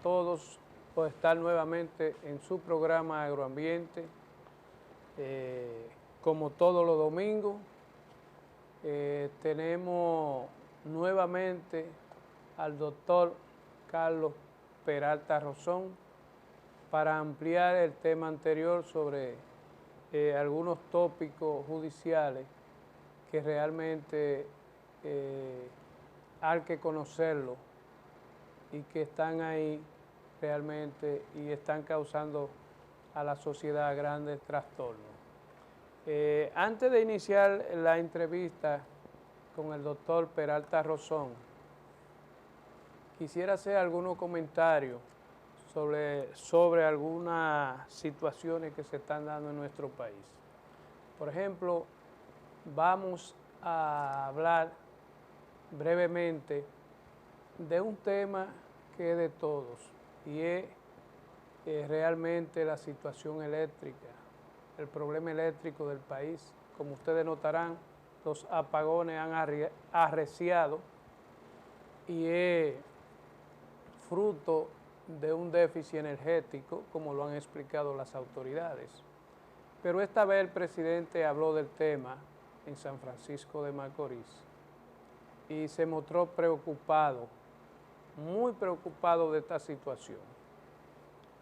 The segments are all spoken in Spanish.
todos por estar nuevamente en su programa Agroambiente, como todos los domingos. Tenemos nuevamente al doctor Carlos Peralta Rosón para ampliar el tema anterior sobre algunos tópicos judiciales que realmente hay que conocerlo y que están ahí realmente y están causando a la sociedad grandes trastornos. Antes de iniciar la entrevista con el doctor Peralta Rosón, quisiera hacer algunos comentarios sobre algunas situaciones que se están dando en nuestro país. Por ejemplo, vamos a hablar brevemente de un tema que es de todos y es realmente la situación eléctrica, el problema eléctrico del país. Como ustedes notarán, los apagones han arreciado y es fruto de un déficit energético, como lo han explicado las autoridades. Pero esta vez el presidente habló del tema en San Francisco de Macorís y se mostró preocupado, muy preocupado de esta situación.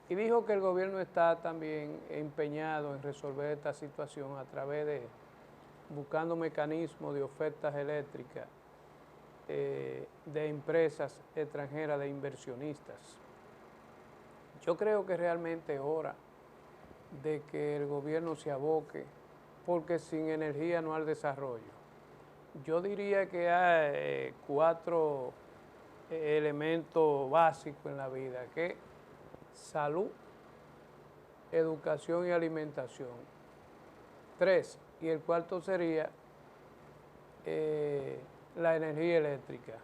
Y dijo que el gobierno está también empeñado en resolver esta situación a través de buscando mecanismos de ofertas eléctricas de empresas extranjeras, de inversionistas. Yo creo que realmente es hora de que el gobierno se aboque, porque sin energía no hay desarrollo. Yo diría que hay cuatro elementos básicos en la vida, que salud, educación y alimentación. 3, y el cuarto sería la energía eléctrica,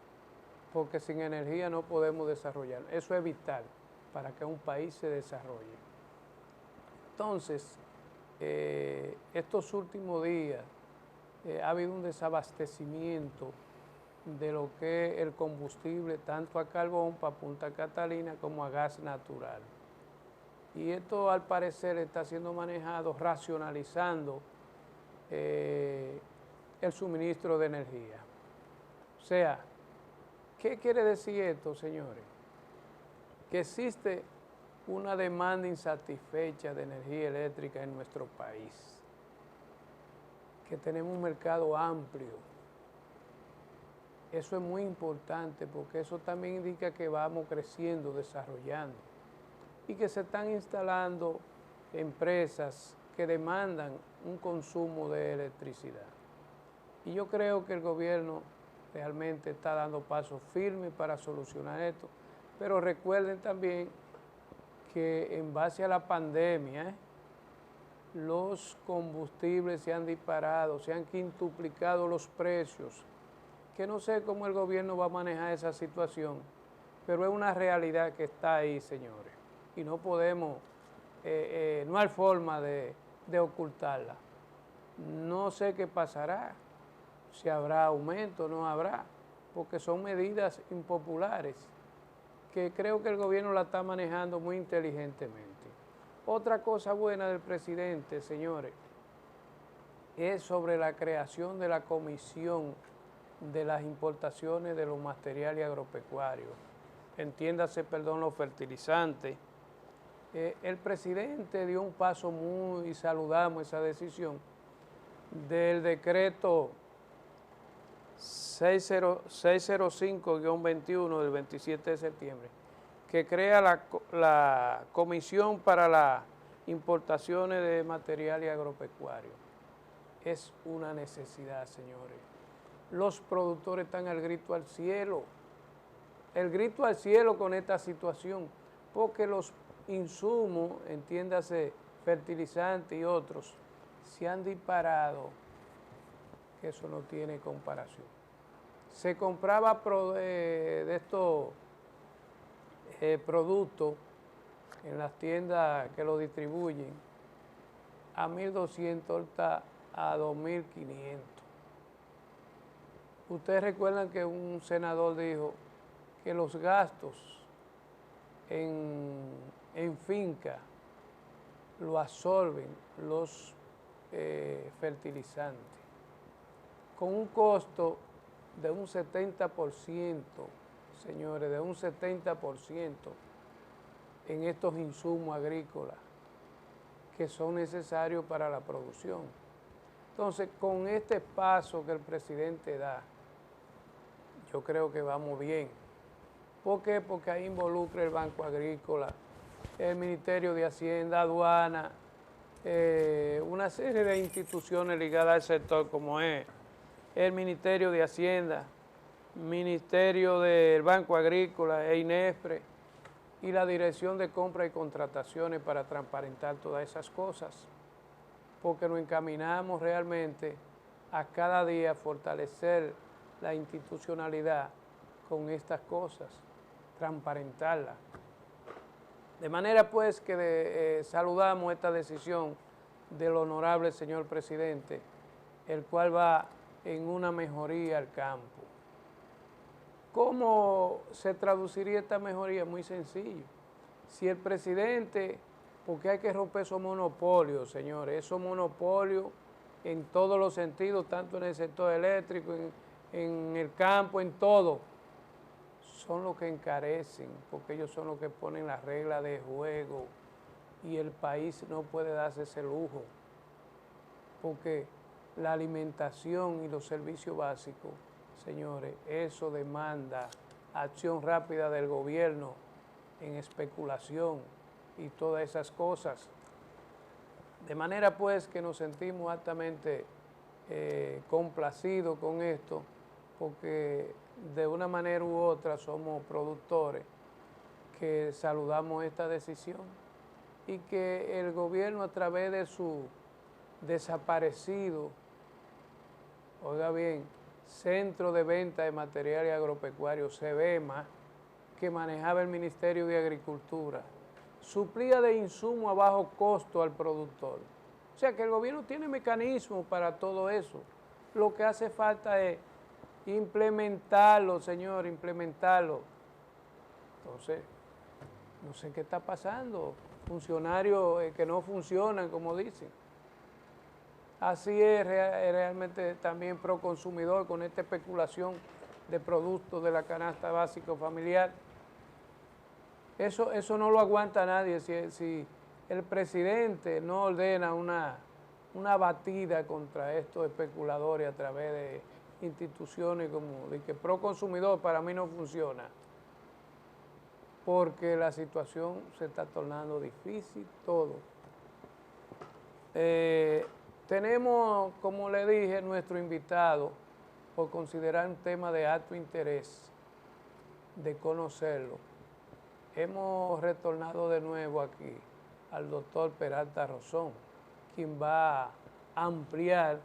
porque sin energía no podemos desarrollar. Eso es vital para que un país se desarrolle. Entonces, estos últimos días ha habido un desabastecimiento de lo que es el combustible, tanto a carbón para Punta Catalina como a gas natural. Y esto al parecer está siendo manejado racionalizando el suministro de energía. O sea, ¿qué quiere decir esto, señores? Que existe una demanda insatisfecha de energía eléctrica en nuestro país, que tenemos un mercado amplio. Eso es muy importante porque eso también indica que vamos creciendo, desarrollando y que se están instalando empresas que demandan un consumo de electricidad. Y yo creo que el gobierno realmente está dando pasos firmes para solucionar esto, pero recuerden también que en base a la pandemia, los combustibles se han disparado, se han quintuplicado los precios, que no sé cómo el gobierno va a manejar esa situación, pero es una realidad que está ahí, señores, y no podemos, no hay forma de ocultarla. No sé qué pasará, si habrá aumento o no habrá, porque son medidas impopulares que creo que el gobierno la está manejando muy inteligentemente. Otra cosa buena del presidente, señores, es sobre la creación de la comisión de las importaciones de los materiales agropecuarios, entiéndase, perdón, los fertilizantes. El presidente dio un paso muy, y saludamos esa decisión, del decreto 605-21 del 27 de septiembre, que crea la Comisión para las Importaciones de Materiales Agropecuarios. Es una necesidad, señores. Los productores están al grito al cielo, el grito al cielo con esta situación, porque los insumos, entiéndase, fertilizantes y otros, se han disparado, que eso no tiene comparación. Se compraba de estos productos en las tiendas que lo distribuyen a 1.200, a 2.500. Ustedes recuerdan que un senador dijo que los gastos en finca lo absorben los fertilizantes con un costo de un 70%, señores, de un 70% en estos insumos agrícolas que son necesarios para la producción. Entonces, con este paso que el presidente da, yo creo que vamos bien. ¿Por qué? Porque ahí involucra el Banco Agrícola, el Ministerio de Hacienda, Aduana, una serie de instituciones ligadas al sector como es el Ministerio de Hacienda, Ministerio del Banco Agrícola e INEFRE y la Dirección de Compra y Contrataciones para transparentar todas esas cosas, porque nos encaminamos realmente a cada día fortalecer la institucionalidad con estas cosas, transparentarla. De manera pues que saludamos esta decisión del honorable señor presidente, el cual va en una mejoría al campo. ¿Cómo se traduciría esta mejoría? Muy sencillo. Si el presidente, porque hay que romper esos monopolios, señores, esos monopolios en todos los sentidos, tanto en el sector eléctrico, en el campo, en todo, son los que encarecen, porque ellos son los que ponen las reglas de juego y el país no puede darse ese lujo, porque la alimentación y los servicios básicos, señores, eso demanda acción rápida del gobierno en especulación y todas esas cosas. De manera pues que nos sentimos altamente complacidos con esto, porque de una manera u otra somos productores que saludamos esta decisión y que el gobierno a través de su desaparecido, oiga bien, Centro de Venta de Materiales Agropecuarios, CEVEMA, que manejaba el Ministerio de Agricultura, suplía de insumos a bajo costo al productor. O sea que el gobierno tiene mecanismos para todo eso. Lo que hace falta es implementarlo, señor, implementarlo. Entonces, no sé qué está pasando. Funcionarios que no funcionan, como dicen. Así es realmente también Proconsumidor con esta especulación de productos de la canasta básica familiar. Eso no lo aguanta nadie. Si el presidente no ordena una batida contra estos especuladores a través de instituciones como de que Proconsumidor para mí no funciona, porque la situación se está tornando difícil todo. Tenemos, como le dije, nuestro invitado, por considerar un tema de alto interés, de conocerlo. Hemos retornado de nuevo aquí al doctor Peralta Rosón, quien va a ampliar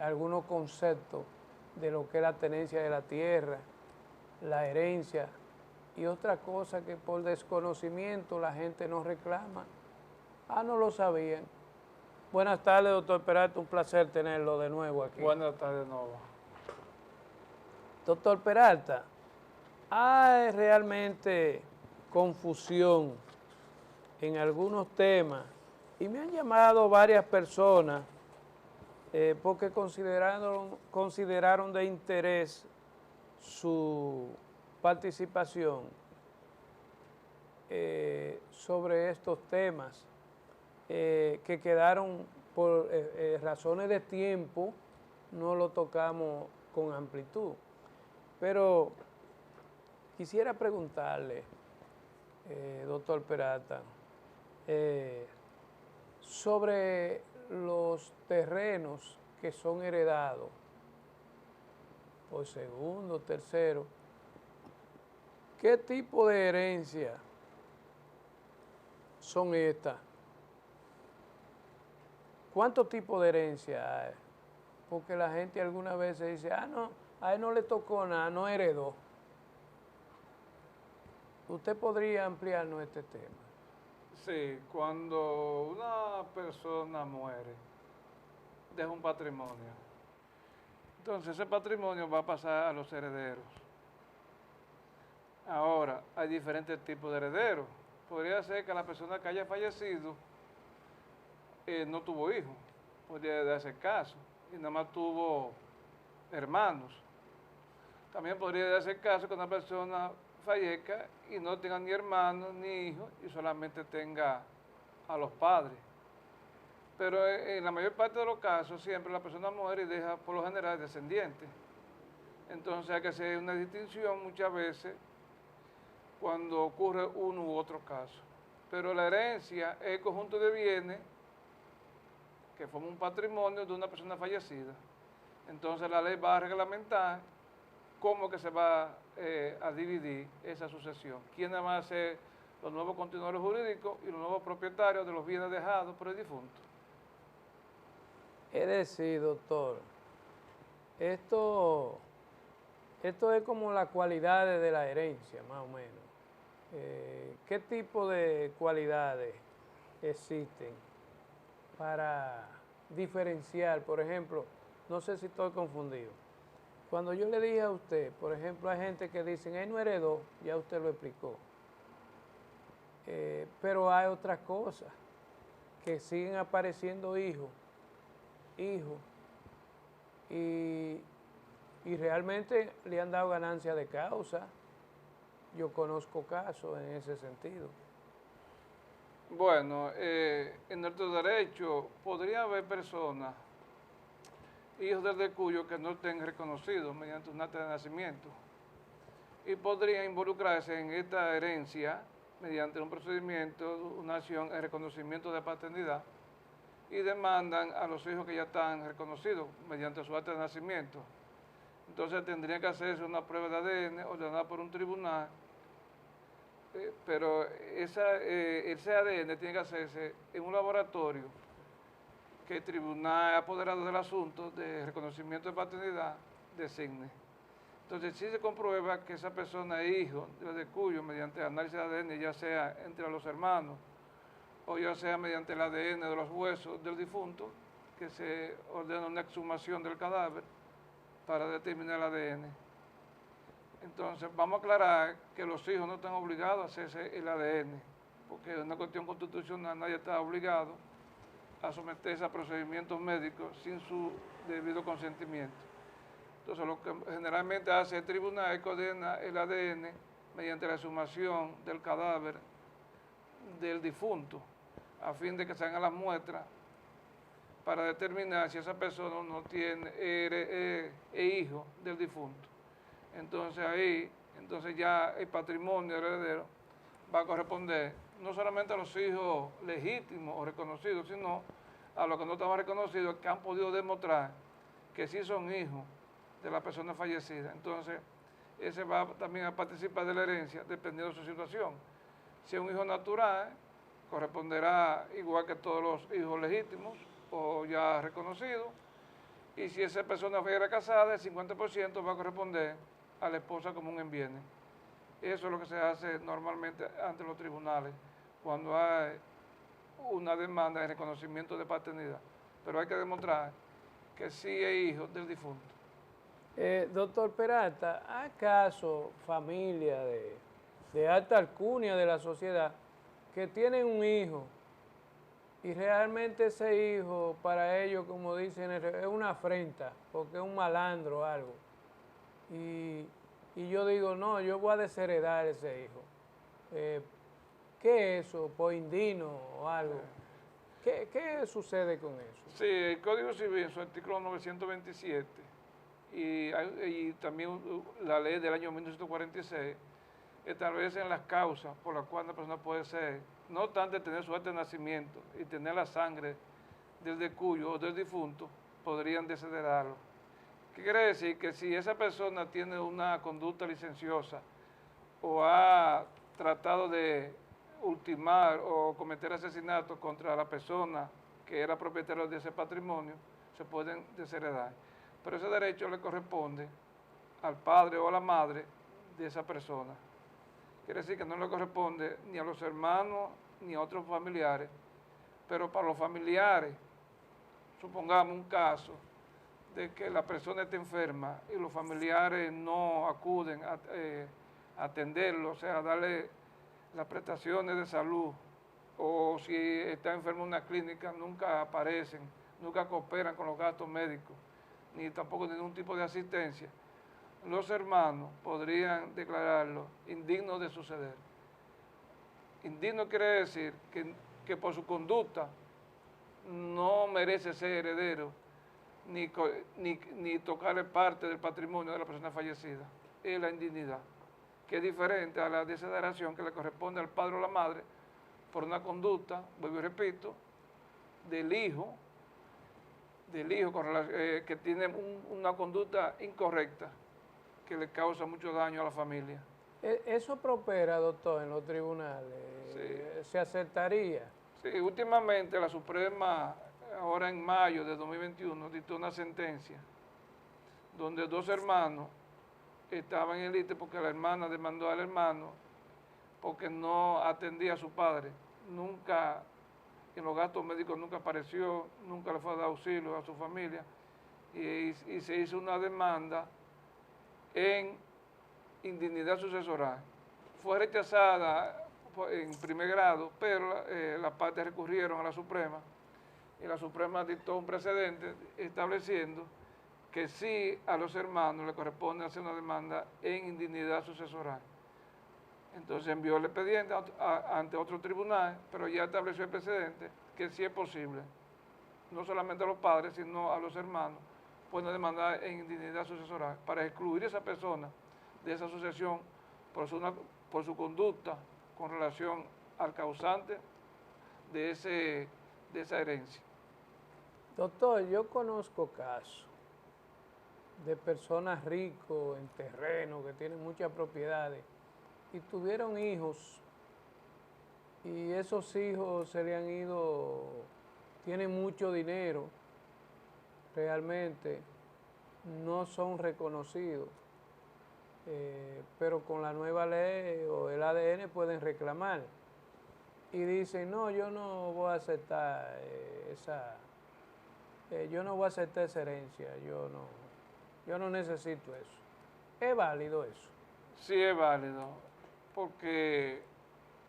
algunos conceptos de lo que es la tenencia de la tierra, la herencia y otras cosas que por desconocimiento la gente no reclama. No lo sabían. Buenas tardes, doctor Peralta, un placer tenerlo de nuevo aquí. Buenas tardes de nuevo. Doctor Peralta, hay realmente confusión en algunos temas y me han llamado varias personas porque consideraron de interés su participación sobre estos temas que quedaron por razones de tiempo, no lo tocamos con amplitud. Pero quisiera preguntarle, doctor Peralta, sobre los terrenos que son heredados por segundo, tercero, ¿qué tipo de herencia son estas? ¿Cuántos tipos de herencia hay? Porque la gente algunas veces dice, no, a él no le tocó nada, no heredó. ¿Usted podría ampliarnos este tema? Sí, cuando una persona muere, deja un patrimonio. Entonces ese patrimonio va a pasar a los herederos. Ahora, hay diferentes tipos de herederos. Podría ser que la persona que haya fallecido no tuvo hijos, podría darse el caso, y nada más tuvo hermanos. También podría darse el caso que una persona fallezca y no tenga ni hermanos ni hijos y solamente tenga a los padres. Pero en la mayor parte de los casos siempre la persona muere y deja por lo general descendientes. Entonces hay que hacer una distinción muchas veces cuando ocurre uno u otro caso. Pero la herencia es el conjunto de bienes que forma un patrimonio de una persona fallecida. Entonces la ley va a reglamentar cómo que se va a dividir esa sucesión. ¿Quiénes van a ser los nuevos continuadores jurídicos y los nuevos propietarios de los bienes dejados por el difunto? Es decir, doctor, esto es como las cualidades de la herencia, más o menos. ¿Qué tipo de cualidades existen para diferenciar? Por ejemplo, no sé si estoy confundido. Cuando yo le dije a usted, por ejemplo, hay gente que dicen, él no heredó, ya usted lo explicó. Pero hay otras cosas, que siguen apareciendo hijos, y realmente le han dado ganancia de causa. Yo conozco casos en ese sentido. Bueno, en nuestro derecho podría haber personas, hijos del decuyo, que no estén reconocidos mediante un acta de nacimiento y podrían involucrarse en esta herencia mediante un procedimiento, una acción en reconocimiento de paternidad y demandan a los hijos que ya están reconocidos mediante su acta de nacimiento. Entonces tendría que hacerse una prueba de ADN ordenada por un tribunal, pero ese ADN tiene que hacerse en un laboratorio que el tribunal apoderado del asunto de reconocimiento de paternidad designe. Entonces, si se comprueba que esa persona es hijo de cuyo, mediante análisis de ADN, ya sea entre los hermanos o ya sea mediante el ADN de los huesos del difunto, que se ordena una exhumación del cadáver para determinar el ADN. Entonces, vamos a aclarar que los hijos no están obligados a hacerse el ADN, porque es una cuestión constitucional, nadie está obligado a someterse a procedimientos médicos sin su debido consentimiento. Entonces, lo que generalmente hace el tribunal es que ordena el ADN mediante la exhumación del cadáver del difunto, a fin de que se hagan las muestras para determinar si esa persona no tiene es hijo del difunto. Entonces ahí, ya el patrimonio heredero va a corresponder no solamente a los hijos legítimos o reconocidos, sino a los que no estaban reconocidos, que han podido demostrar que sí son hijos de la persona fallecida. Entonces, ese va también a participar de la herencia, dependiendo de su situación. Si es un hijo natural, corresponderá igual que todos los hijos legítimos o ya reconocidos. Y si esa persona fuera casada, el 50% va a corresponder a la esposa común en bienes. Eso es lo que se hace normalmente ante los tribunales cuando hay una demanda de reconocimiento de paternidad. Pero hay que demostrar que sí es hijo del difunto. Doctor Peralta, ¿acaso familia de alta alcurnia de la sociedad que tienen un hijo y realmente ese hijo para ellos, como dicen, es una afrenta porque es un malandro o algo? Y yo digo, no, yo voy a desheredar ese hijo. ¿Qué es eso? ¿Por indigno o algo? ¿Qué sucede con eso? Sí, el Código Civil, en su artículo 927, y también la ley del año 1946, establecen las causas por las cuales una persona puede ser, no obstante tener su acta de nacimiento y tener la sangre del decuyo o del difunto, podrían desheredarlo. ¿Qué quiere decir? Que si esa persona tiene una conducta licenciosa o ha tratado de ultimar o cometer asesinato contra la persona que era propietaria de ese patrimonio, se pueden desheredar. Pero ese derecho le corresponde al padre o a la madre de esa persona. Quiere decir que no le corresponde ni a los hermanos ni a otros familiares, pero para los familiares, supongamos un caso de que la persona está enferma y los familiares no acuden atenderlo, o sea, darle las prestaciones de salud, o si está enfermo en una clínica, nunca aparecen, nunca cooperan con los gastos médicos, ni tampoco ningún tipo de asistencia, los hermanos podrían declararlo indigno de suceder. Indigno quiere decir que por su conducta no merece ser heredero, ni tocarle parte del patrimonio de la persona fallecida. Es la indignidad, que es diferente a la desheredación que le corresponde al padre o la madre por una conducta, vuelvo y repito, del hijo que tiene una conducta incorrecta que le causa mucho daño a la familia. Eso prospera, doctor, en los tribunales. Sí. ¿Se aceptaría? Sí, últimamente la Suprema, ahora en mayo de 2021, dictó una sentencia donde dos hermanos estaban en el lite porque la hermana demandó al hermano porque no atendía a su padre. Nunca, en los gastos médicos nunca apareció, nunca le fue a dar auxilio a su familia y se hizo una demanda en indignidad sucesoral. Fue rechazada en primer grado, pero las partes recurrieron a la Suprema y la Suprema dictó un precedente estableciendo que sí a los hermanos le corresponde hacer una demanda en indignidad sucesoral. Entonces envió el expediente ante otro tribunal, pero ya estableció el precedente que sí es posible, no solamente a los padres, sino a los hermanos, pueden demandar en indignidad sucesoral para excluir a esa persona de esa sucesión por su conducta con relación al causante de esa herencia. Doctor, yo conozco casos de personas ricos en terreno que tienen muchas propiedades y tuvieron hijos y esos hijos se le han ido, tienen mucho dinero, realmente no son reconocidos, pero con la nueva ley o el ADN pueden reclamar y dicen, no, yo no voy a aceptar esa herencia, yo no necesito eso. ¿Es válido eso? Sí es válido, porque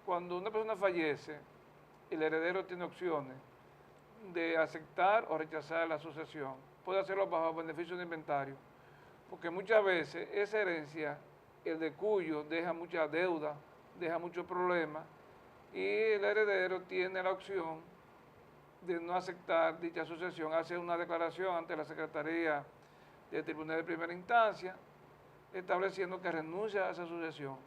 cuando una persona fallece, el heredero tiene opciones de aceptar o rechazar la sucesión. Puede hacerlo bajo beneficio de inventario, porque muchas veces esa herencia, el de cuyo deja mucha deuda, deja muchos problemas, y el heredero tiene la opción de no aceptar dicha sucesión, hace una declaración ante la Secretaría del Tribunal de Primera Instancia, estableciendo que renuncia a esa sucesión.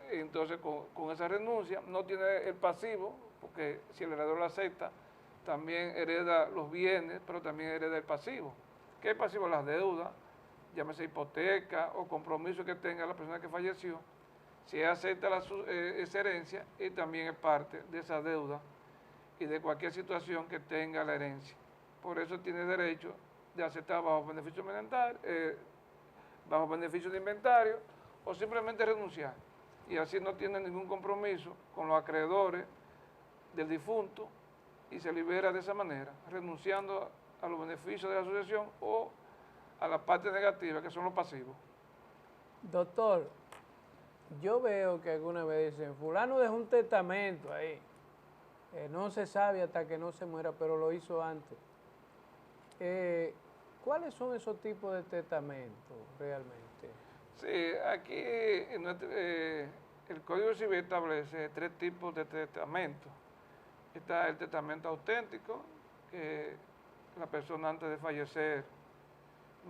Entonces, con esa renuncia, no tiene el pasivo, porque si el heredero lo acepta, también hereda los bienes, pero también hereda el pasivo. ¿Qué es pasivo? Las deudas, llámese hipoteca o compromiso que tenga la persona que falleció. Si acepta esa herencia, él también es parte de esa deuda y de cualquier situación que tenga la herencia. Por eso tiene derecho de aceptar bajo beneficio de inventario o simplemente renunciar. Y así no tiene ningún compromiso con los acreedores del difunto y se libera de esa manera, renunciando a los beneficios de la sucesión o a la parte negativa, que son los pasivos. Doctor, yo veo que alguna vez dicen, fulano dejó un testamento ahí, no se sabe hasta que no se muera, pero lo hizo antes. ¿Cuáles son esos tipos de testamentos realmente? Sí, aquí el Código Civil establece 3 tipos de testamentos. Está el testamento auténtico, que la persona antes de fallecer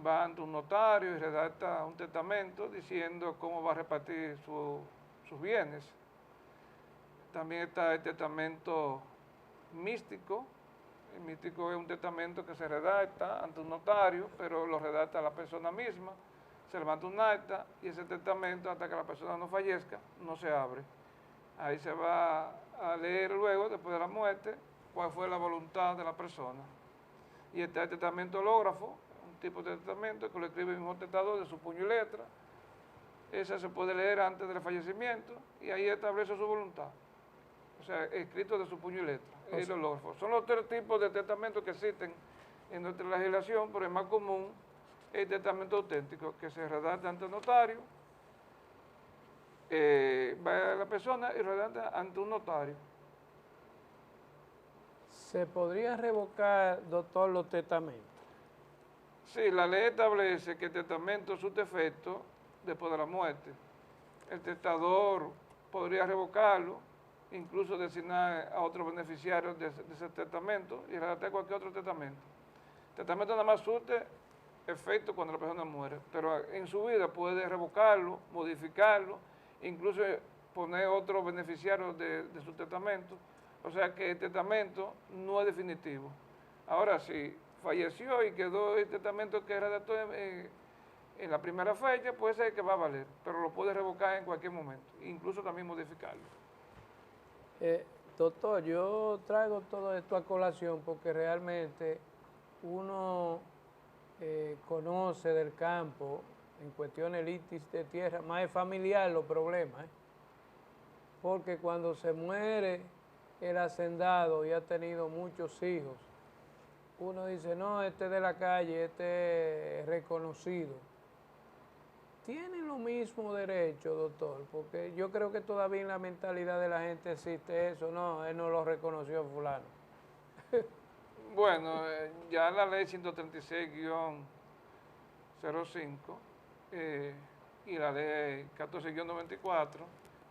va ante un notario y redacta un testamento diciendo cómo va a repartir sus bienes. También está el testamento místico. El místico es un testamento que se redacta ante un notario, pero lo redacta la persona misma. Se levanta un acta y ese testamento, hasta que la persona no fallezca, no se abre. Ahí se va a leer luego, después de la muerte, cuál fue la voluntad de la persona. Y está el testamento hológrafo, un tipo de testamento que lo escribe el mismo testador de su puño y letra. Ese se puede leer antes del fallecimiento y ahí establece su voluntad. O sea, escrito de su puño y letra, el hológrafo. Son los 3 tipos de testamentos que existen en nuestra legislación, pero el más común es el testamento auténtico, que se redacta ante el notario va la persona y redacta ante un notario. ¿Se podría revocar, doctor, los testamentos? Sí, la ley establece que el testamento surte efecto después de la muerte. El testador podría revocarlo, incluso designar a otros beneficiarios de ese testamento y redactar cualquier otro testamento. El testamento nada más surte efecto cuando la persona muere, pero en su vida puede revocarlo, modificarlo, incluso poner otros beneficiarios de su testamento. O sea que el testamento no es definitivo. Ahora, si falleció y quedó el testamento que redactó en la primera fecha, puede ser que va a valer, pero lo puede revocar en cualquier momento, incluso también modificarlo. Doctor, yo traigo todo esto a colación porque realmente uno conoce del campo en cuestiones litis de tierra, más es familiar los problemas, porque cuando se muere el hacendado y ha tenido muchos hijos, uno dice, no, este es de la calle, este es reconocido. Tienen los mismos derechos, doctor, porque yo creo que todavía en la mentalidad de la gente existe eso, no, él no lo reconoció fulano. Bueno, ya la ley 136-05 y la ley 14-94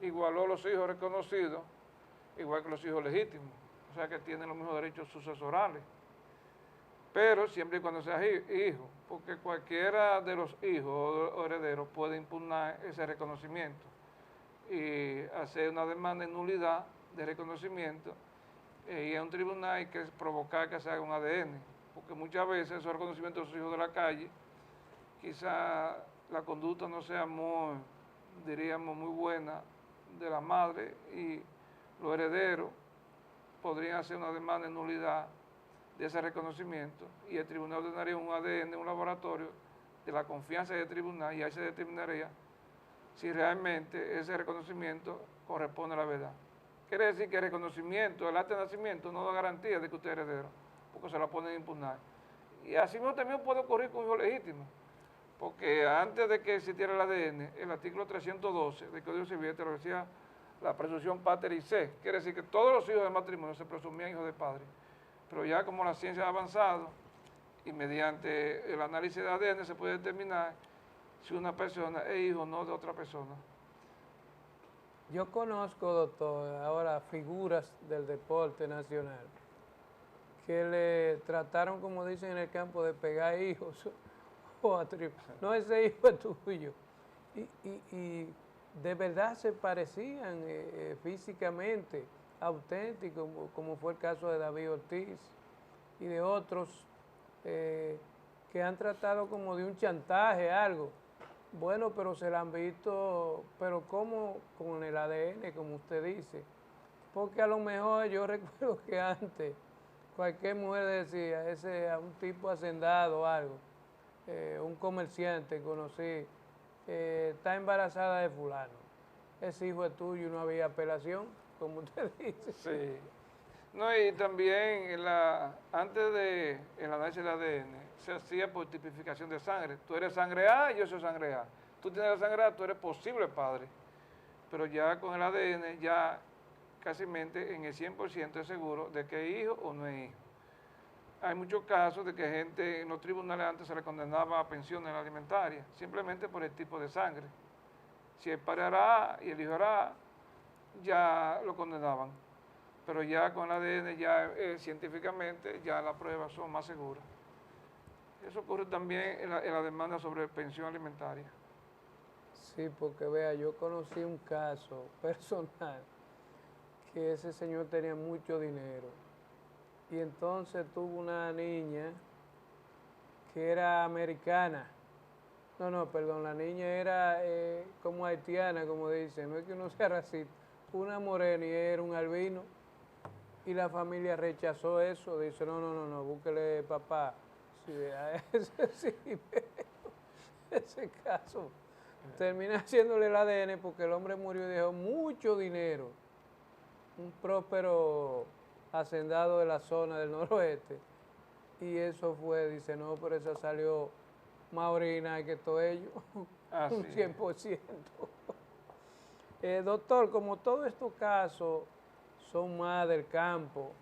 igualó los hijos reconocidos igual que los hijos legítimos, o sea que tienen los mismos derechos sucesorales, pero siempre y cuando sea hijo, porque cualquiera de los hijos o herederos puede impugnar ese reconocimiento y hacer una demanda de nulidad de reconocimiento y a un tribunal hay que provocar que se haga un ADN, porque muchas veces esos reconocimientos de los hijos de la calle, quizá la conducta no sea muy, diríamos, muy buena de la madre y los herederos podrían hacer una demanda de nulidad de ese reconocimiento y el tribunal ordenaría un ADN, un laboratorio de la confianza del tribunal y ahí se determinaría si realmente ese reconocimiento corresponde a la verdad. Quiere decir que el reconocimiento, el acta de nacimiento no da garantía de que usted es heredero, porque se la ponen a impugnar. Y así mismo también puede ocurrir con hijos legítimos, porque antes de que existiera el ADN, el artículo 312 del Código Civil establecía la presunción pater y se, quiere decir que todos los hijos del matrimonio se presumían hijos de padre. Pero ya como la ciencia ha avanzado y mediante el análisis de ADN se puede determinar si una persona es hijo o no de otra persona. Yo conozco, doctor, ahora figuras del deporte nacional que le trataron, como dicen en el campo, de pegar hijos o no, ese hijo es tuyo. Y de verdad se parecían físicamente, auténticos, como fue el caso de David Ortiz y de otros que han tratado como de un chantaje, algo. Bueno, pero se la han visto, pero como con el ADN, como usted dice. Porque a lo mejor yo recuerdo que antes cualquier mujer decía, ese a un tipo hacendado o algo, un comerciante conocí, está embarazada de fulano. Ese hijo es tuyo y no había apelación, como usted dice. Sí. No, y también antes del análisis del ADN se hacía por tipificación de sangre. Tú eres sangre A y yo soy sangre A. Tú tienes la sangre A, tú eres posible padre. Pero ya con el ADN ya casi en el 100% es seguro de que es hijo o no es hijo. Hay muchos casos de que gente en los tribunales antes se le condenaba a pensiones alimentarias, simplemente por el tipo de sangre. Si el padre era A y el hijo era A, ya lo condenaban. Pero ya con el ADN, ya científicamente, ya las pruebas son más seguras. Eso ocurre también en la demanda sobre pensión alimentaria. Sí, porque vea, yo conocí un caso personal que ese señor tenía mucho dinero y entonces tuvo una niña que era americana. No, perdón, la niña era como haitiana, como dicen, no es que uno sea racista, una morena y era un albino. Y la familia rechazó eso, dice, no, búsquele papá. Sí, ese caso termina haciéndole el ADN porque el hombre murió y dejó mucho dinero. Un próspero hacendado de la zona del noroeste. Y eso fue, dice, no, pero eso salió más original que todo ello, un 100%. Doctor, como todos estos casos son más del campo,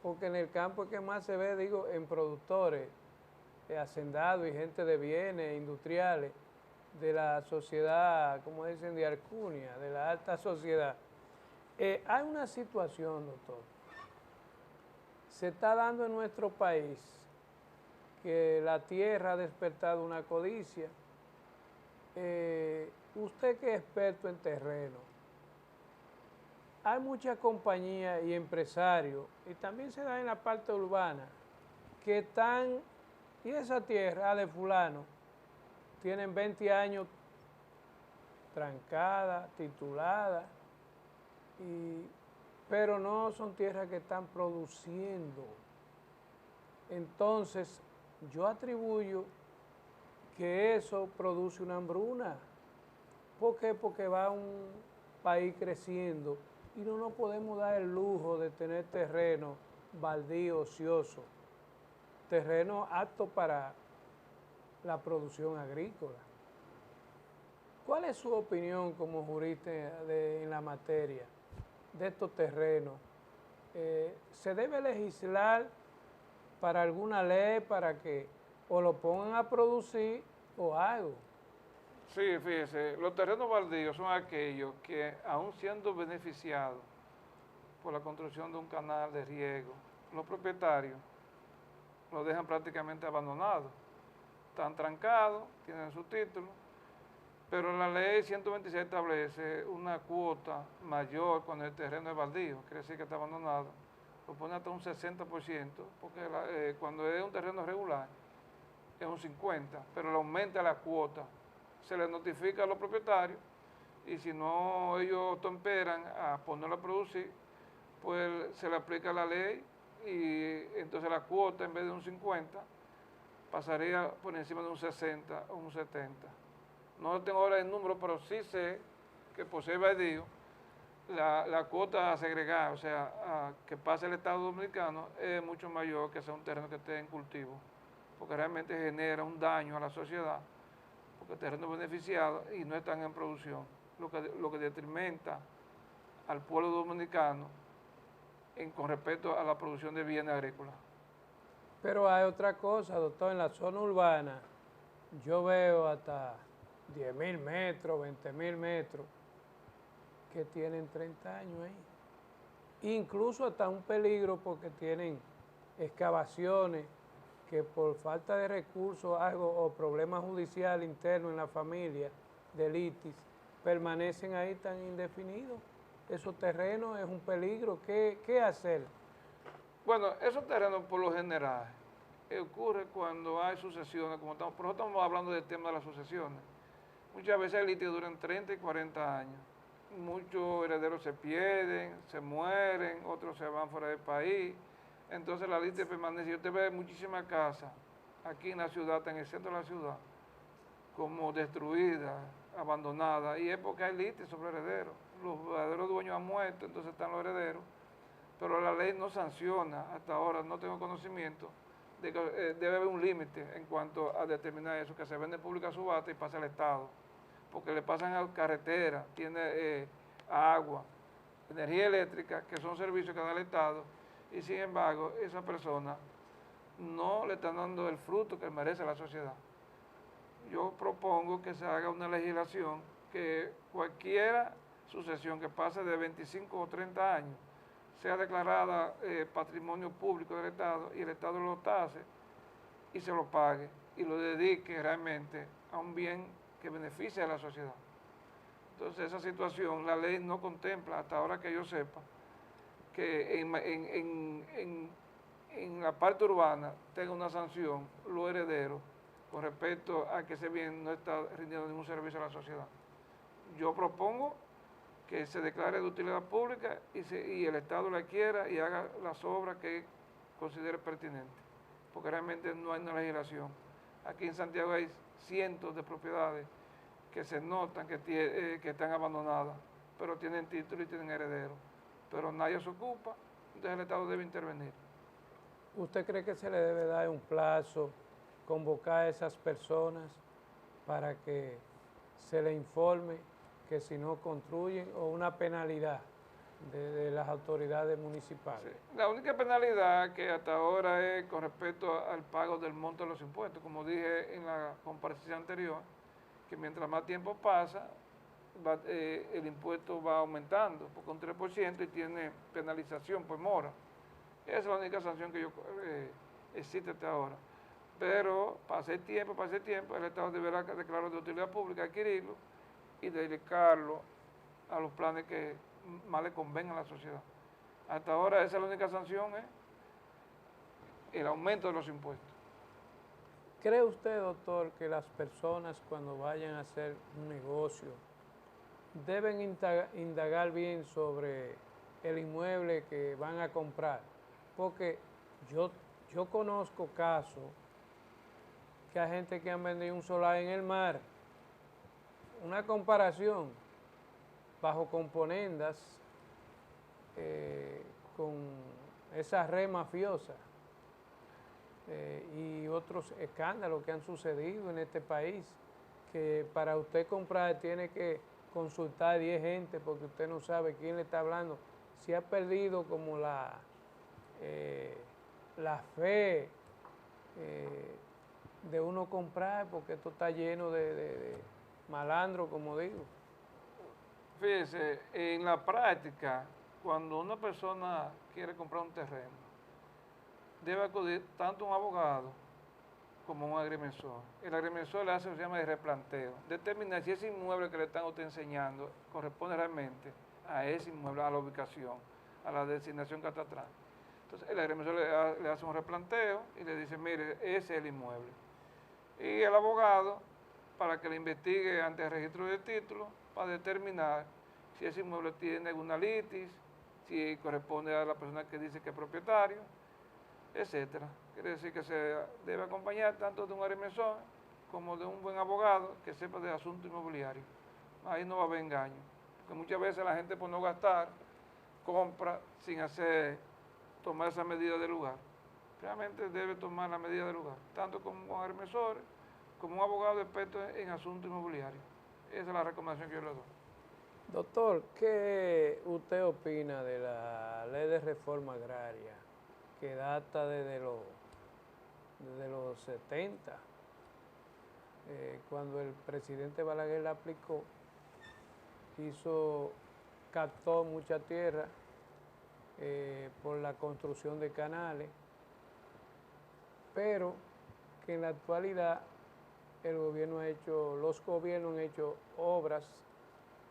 porque en el campo es que más se ve, digo, en productores, hacendados y gente de bienes industriales, de la sociedad, como dicen, de Alcunia, de la alta sociedad. Hay una situación, doctor, se está dando en nuestro país que la tierra ha despertado una codicia. Usted que es experto en terreno, hay muchas compañías y empresarios, y también se da en la parte urbana, que están, y esa tierra de fulano, tienen 20 años trancada, titulada, pero no son tierras que están produciendo. Entonces, yo atribuyo que eso produce una hambruna. ¿Por qué? Porque va un país creciendo y no nos podemos dar el lujo de tener terreno baldío, ocioso, terreno apto para la producción agrícola. ¿Cuál es su opinión como jurista en la materia de estos terrenos? ¿Se debe legislar para alguna ley para que o lo pongan a producir o algo? Sí, fíjese, los terrenos baldíos son aquellos que, aún siendo beneficiados por la construcción de un canal de riego, los propietarios los dejan prácticamente abandonados. Están trancados, tienen su título, pero la ley 126 establece una cuota mayor cuando el terreno es baldío, quiere decir que está abandonado, lo pone hasta un 60%, porque cuando es un terreno regular es un 50%, pero le aumenta la cuota. Se le notifica a los propietarios y si no ellos temperan a ponerlo a producir, pues se le aplica la ley y entonces la cuota en vez de un 50 pasaría por encima de un 60 o un 70. No tengo ahora el número, pero sí sé que por ser baldío, la cuota a segregar, o sea, que pase el Estado Dominicano, es mucho mayor que sea un terreno que esté en cultivo, porque realmente genera un daño a la sociedad, porque terrenos beneficiados y no están en producción, lo que detrimenta al pueblo dominicano con respecto a la producción de bienes agrícolas. Pero hay otra cosa, doctor, en la zona urbana yo veo hasta 10.000 metros, 20.000 metros, que tienen 30 años ahí. Incluso hasta un peligro porque tienen excavaciones que por falta de recursos algo, o problemas judiciales internos en la familia, de litis, permanecen ahí tan indefinidos. Esos terrenos es un peligro. ¿Qué hacer? Bueno, esos terrenos por lo general ocurre cuando hay sucesiones, como estamos hablando del tema de las sucesiones. Muchas veces el litigio duran 30 y 40 años. Muchos herederos se pierden, se mueren, otros se van fuera del país. Entonces la litis permanece. Usted ve muchísimas casas aquí en la ciudad, en el centro de la ciudad, como destruidas, abandonadas, y es porque hay litis sobre herederos. Los verdaderos dueños han muerto, entonces están los herederos, pero la ley no sanciona, hasta ahora no tengo conocimiento, de que debe haber un límite en cuanto a determinar eso, que se vende en pública subasta y pasa al Estado, porque le pasan a carretera, tiene agua, energía eléctrica, que son servicios que da el Estado, y sin embargo esa persona no le están dando el fruto que merece la sociedad. Yo propongo que se haga una legislación que cualquier sucesión que pase de 25 o 30 años sea declarada patrimonio público del Estado y el Estado lo tase y se lo pague y lo dedique realmente a un bien que beneficie a la sociedad. Entonces esa situación la ley no contempla, hasta ahora que yo sepa, que en la parte urbana tenga una sanción los herederos con respecto a que ese bien no está rindiendo ningún servicio a la sociedad. Yo propongo que se declare de utilidad pública y el Estado la quiera y haga las obras que considere pertinentes, porque realmente no hay una legislación. Aquí en Santiago hay cientos de propiedades que se notan que están abandonadas, pero tienen título y tienen herederos, pero nadie se ocupa, entonces el Estado debe intervenir. ¿Usted cree que se le debe dar un plazo, convocar a esas personas para que se le informe que si no construyen, o una penalidad de las autoridades municipales. Sí. La única penalidad que hasta ahora es con respecto al pago del monto de los impuestos, como dije en la comparecencia anterior, que mientras más tiempo pasa, el impuesto va aumentando, porque un 3% y tiene penalización por mora. Esa es la única sanción que existe hasta ahora. Pero pase el tiempo, el Estado deberá declararlo de utilidad pública, adquirirlo y dedicarlo a los planes que más le convengan a la sociedad. Hasta ahora esa es la única sanción, el aumento de los impuestos. ¿Cree usted, doctor, que las personas cuando vayan a hacer un negocio deben indagar bien sobre el inmueble que van a comprar? Porque yo conozco casos que hay gente que han vendido un solar en el mar. Una comparación, bajo componendas, con esa red mafiosa y otros escándalos que han sucedido en este país, que para usted comprar tiene que consultar a 10 gente porque usted no sabe quién le está hablando. Se ha perdido como la fe de uno comprar, porque esto está lleno de malandro, como digo. Fíjese, en la práctica, cuando una persona quiere comprar un terreno, debe acudir tanto a un abogado como a un agrimensor. El agrimensor le hace lo que se llama de replanteo, determinar si ese inmueble que le están a usted enseñando corresponde realmente a ese inmueble, a la ubicación, a la designación catastral. Entonces el agrimensor le hace un replanteo y le dice, mire, ese es el inmueble. Y el abogado, para que le investigue ante el registro de título, para determinar si ese inmueble tiene alguna litis, si corresponde a la persona que dice que es propietario, etcétera. Quiere decir que se debe acompañar tanto de un agrimensor como de un buen abogado que sepa de asuntos inmobiliarios. Ahí no va a haber engaño, porque muchas veces la gente, por no gastar, compra sin tomar esa medida de lugar. Realmente debe tomar la medida de lugar, tanto como un agrimensor, como un abogado experto en asuntos inmobiliarios. Esa es la recomendación que yo le doy. Doctor, ¿qué usted opina de la ley de reforma agraria que data desde los 70? Cuando el presidente Balaguer la aplicó, captó mucha tierra por la construcción de canales, pero que en la actualidad los gobiernos han hecho obras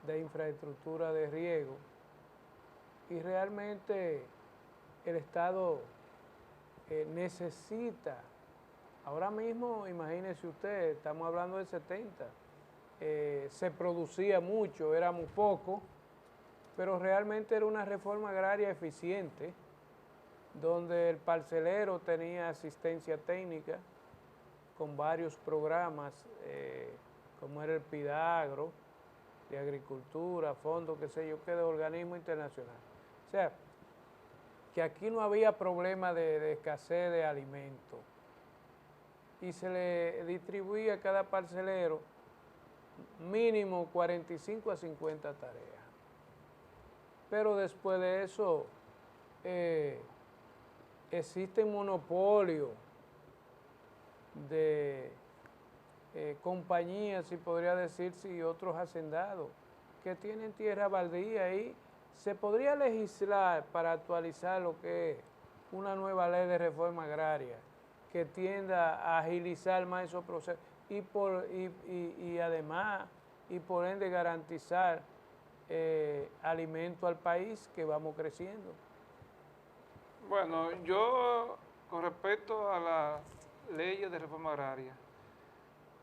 de infraestructura de riego y realmente el Estado necesita. Ahora mismo, imagínese usted, estamos hablando del 70, se producía mucho, éramos pocos, pero realmente era una reforma agraria eficiente, donde el parcelero tenía asistencia técnica con varios programas, como era el PIDAGRO, de agricultura, fondos, qué sé yo, que de organismo internacional. O sea, que aquí no había problema de escasez de alimentos y se le distribuía a cada parcelero mínimo 45 a 50 tareas. Pero después de eso existe un monopolio de compañías, si podría decirse, y otros hacendados que tienen tierra baldía, y se podría legislar para actualizar lo que es una nueva ley de reforma agraria que tienda a agilizar más esos procesos y además y por ende garantizar alimento al país, que vamos creciendo. Bueno, yo con respecto a las leyes de reforma agraria,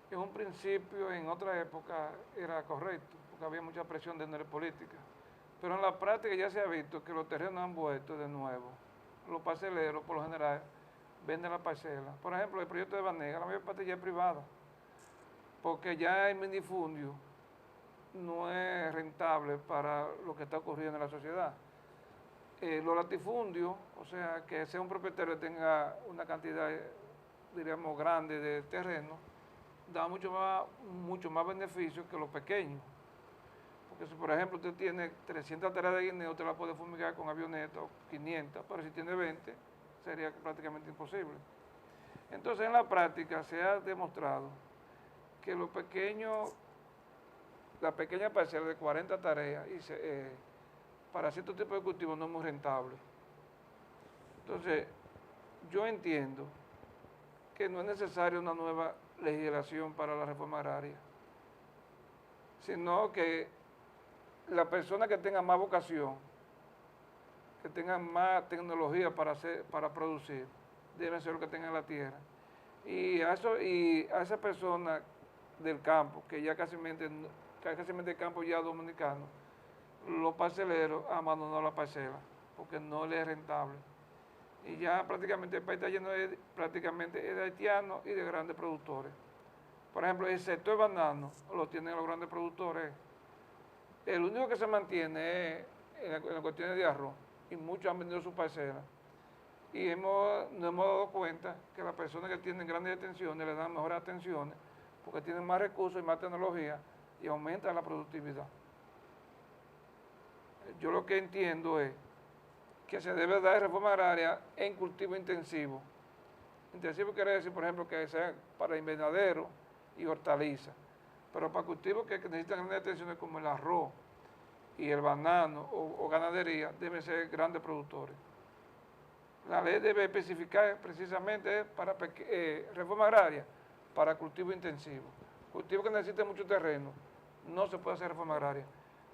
en un principio, en otra época, era correcto, porque había mucha presión de la política. Pero en la práctica ya se ha visto que los terrenos han vuelto de nuevo. Los parceleros, por lo general, venden la parcela. Por ejemplo, el proyecto de Banega, la mayor parte ya es privada, porque ya el minifundio no es rentable para lo que está ocurriendo en la sociedad. Los latifundios, o sea, que sea un propietario que tenga una cantidad, diríamos, grande de terreno, da mucho más beneficio que los pequeños. Porque si, por ejemplo, usted tiene 300 tareas de guineo, usted la puede fumigar con avioneta o 500, pero si tiene 20, sería prácticamente imposible. Entonces, en la práctica se ha demostrado que la pequeña parcela de 40 tareas para cierto tipo de cultivos no es muy rentable. Entonces, yo entiendo que no es necesaria una nueva legislación para la reforma agraria, sino que la persona que tenga más vocación, que tenga más tecnología para producir, debe ser lo que tenga en la tierra. Y a esa persona del campo, que ya casi el campo ya dominicano, los parceleros abandonan la parcela, porque no les es rentable. Y ya prácticamente el país está lleno prácticamente de haitianos y de grandes productores. Por ejemplo, el sector banano lo tienen los grandes productores. El único que se mantiene es en la cuestión de arroz, y muchos han vendido su parcela. Y nos hemos dado cuenta que las personas que tienen grandes extensiones le dan mejores atenciones porque tienen más recursos y más tecnología y aumenta la productividad. Yo lo que entiendo es que se debe dar reforma agraria en cultivo intensivo. Intensivo quiere decir, por ejemplo, que sea para invernadero y hortalizas, pero para cultivos que necesitan grandes extensiones como el arroz y el banano o ganadería, deben ser grandes productores. La ley debe especificar precisamente para reforma agraria para cultivo intensivo. Cultivo que necesite mucho terreno, no se puede hacer reforma agraria,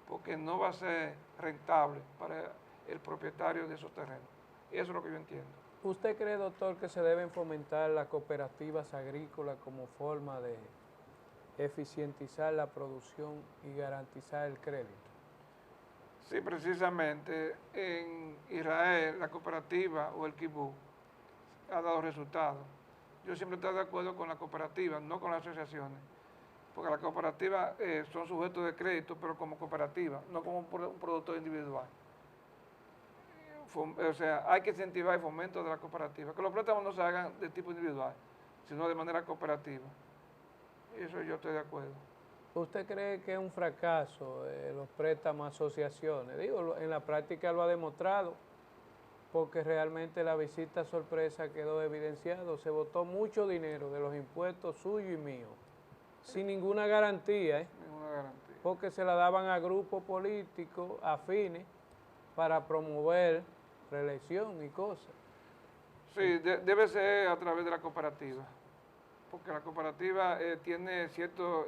porque no va a ser rentable para el propietario de esos terrenos. Eso es lo que yo entiendo. ¿Usted cree, doctor, que se deben fomentar las cooperativas agrícolas como forma de eficientizar la producción y garantizar el crédito? Sí, precisamente en Israel la cooperativa o el kibbutz ha dado resultados. Yo siempre estoy de acuerdo con la cooperativa, no con las asociaciones, porque las cooperativas son sujetos de crédito, pero como cooperativa, no como un productor individual. O sea, hay que incentivar el fomento de la cooperativa, que los préstamos no se hagan de tipo individual, sino de manera cooperativa. Eso yo estoy de acuerdo. ¿Usted cree que es un fracaso los préstamos a asociaciones? Digo, en la práctica lo ha demostrado, porque realmente la visita sorpresa quedó evidenciado. Se botó mucho dinero de los impuestos suyos y míos, sin ninguna garantía, Ninguna garantía. porque se la daban a grupos políticos afines para promover reelección y cosas. Sí, debe ser a través de la cooperativa, porque la cooperativa tiene ciertos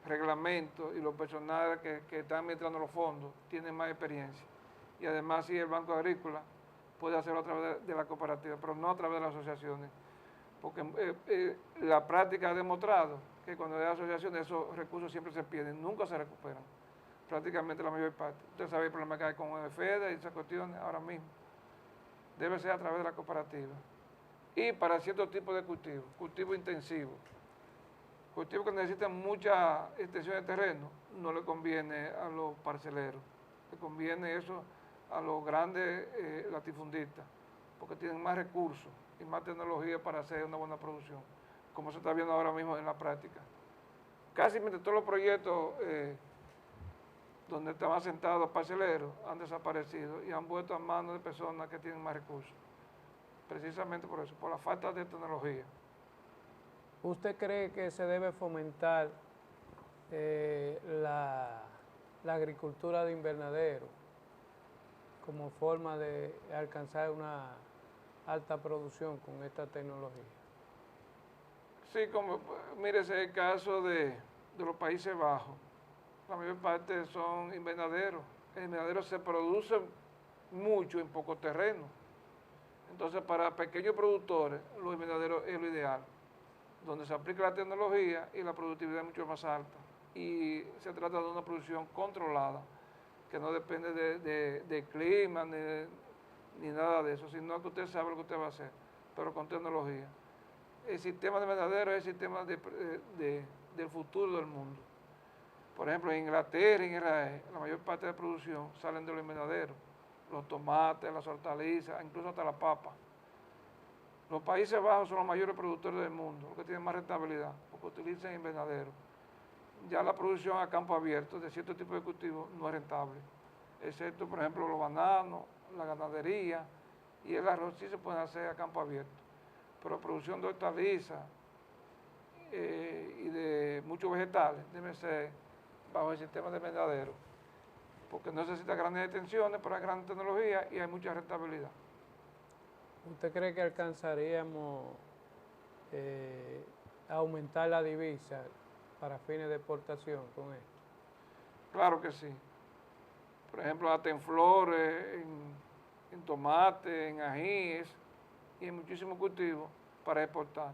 reglamentos y los personales que están administrando los fondos tienen más experiencia. Y además sí, el Banco Agrícola puede hacerlo a través de la cooperativa, pero no a través de las asociaciones, porque la práctica ha demostrado que cuando hay asociaciones esos recursos siempre se pierden, nunca se recuperan, prácticamente la mayor parte. Usted sabe el problema que hay con el FEDE y esas cuestiones ahora mismo. Debe ser a través de la cooperativa. Y para ciertos tipos de cultivos, cultivo intensivo, cultivos que necesitan mucha extensión de terreno, no le conviene a los parceleros, le conviene eso a los grandes latifundistas, porque tienen más recursos y más tecnología para hacer una buena producción, como se está viendo ahora mismo en la práctica. Casi todos los proyectos donde estaban sentados parceleros han desaparecido y han vuelto a manos de personas que tienen más recursos. Precisamente por eso, por la falta de tecnología. ¿Usted cree que se debe fomentar la agricultura de invernadero como forma de alcanzar una alta producción con esta tecnología? Sí, mire, ese es el caso de los Países Bajos. La mayor parte son invernaderos. El invernadero se produce mucho en poco terreno. Entonces, para pequeños productores, los invernaderos es lo ideal, donde se aplica la tecnología y la productividad es mucho más alta. Y se trata de una producción controlada, que no depende de clima ni nada de eso, sino que usted sabe lo que usted va a hacer, pero con tecnología. El sistema de invernadero es el sistema del futuro del mundo. Por ejemplo, en Inglaterra y en Israel, la mayor parte de la producción salen de los invernaderos. Los tomates, las hortalizas, incluso hasta la papa. Los Países Bajos son los mayores productores del mundo, los que tienen más rentabilidad, porque utilizan invernaderos. ya la producción a campo abierto de cierto tipo de cultivos no es rentable, excepto, por ejemplo, los bananos, la ganadería y el arroz sí se pueden hacer a campo abierto, pero producción de hortalizas y de muchos vegetales debe ser bajo el sistema de invernadero, porque no necesita grandes extensiones, pero hay gran tecnología y hay mucha rentabilidad. ¿Usted cree que alcanzaríamos aumentar la divisa para fines de exportación con esto? Claro que sí. Por ejemplo, hasta en flores, en tomate, en ajíes y en muchísimos cultivos para exportar.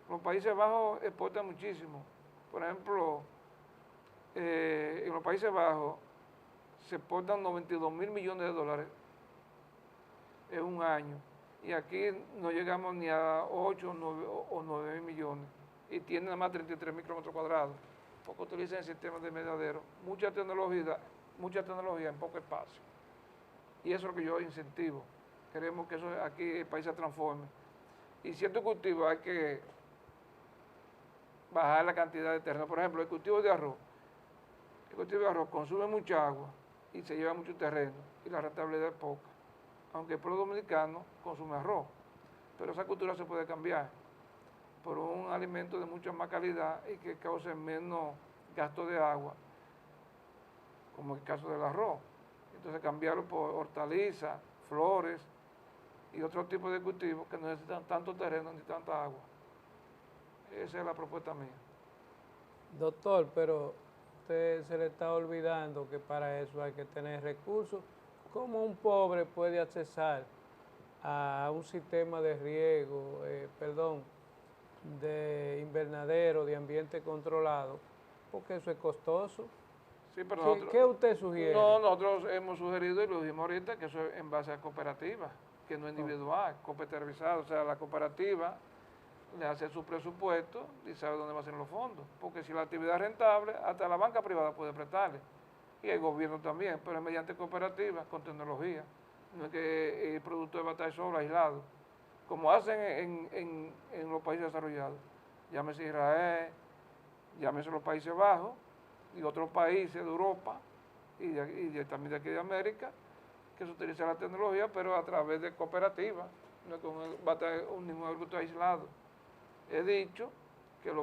Los Países Bajos exportan muchísimo. Por ejemplo, en los Países Bajos se exportan 92.000 millones de dólares en un año. Y aquí no llegamos ni a 8 o 9 mil millones. Y tiene nada más 33.000 kilómetros cuadrados. Porque utilizan el sistema de invernadero. Mucha tecnología en poco espacio. Y eso es lo que yo incentivo. Queremos que eso aquí el país se transforme. Y ciertos cultivos hay que bajar la cantidad de terreno. Por ejemplo, el cultivo de arroz. El cultivo de arroz consume mucha agua y se lleva mucho terreno y la rentabilidad es poca. Aunque el pueblo dominicano consume arroz, pero esa cultura se puede cambiar por un alimento de mucha más calidad y que cause menos gasto de agua, como el caso del arroz. Entonces cambiarlo por hortalizas, flores y otro tipo de cultivos que no necesitan tanto terreno ni tanta agua. Esa es la propuesta mía. Doctor, pero usted se le está olvidando que para eso hay que tener recursos. ¿Cómo un pobre puede accesar a un sistema de riego, de invernadero, de ambiente controlado? Porque eso es costoso. Sí, pero ¿Qué usted sugiere? No, nosotros hemos sugerido y lo dijimos ahorita que eso es en base a cooperativas, que no es individual, cooperativizado. O sea, la cooperativa le hace su presupuesto y sabe dónde va a ser los fondos. Porque si la actividad es rentable, hasta la banca privada puede prestarle. Y el gobierno también, pero es mediante cooperativas, con tecnología. No es que el productor va a estar solo, aislado. Como hacen en los países desarrollados. Llámese Israel, llámese los Países Bajos y otros países de Europa y también de aquí de América, que se utiliza la tecnología, pero a través de cooperativas. No es que va a estar ningún agricultor aislado. He dicho que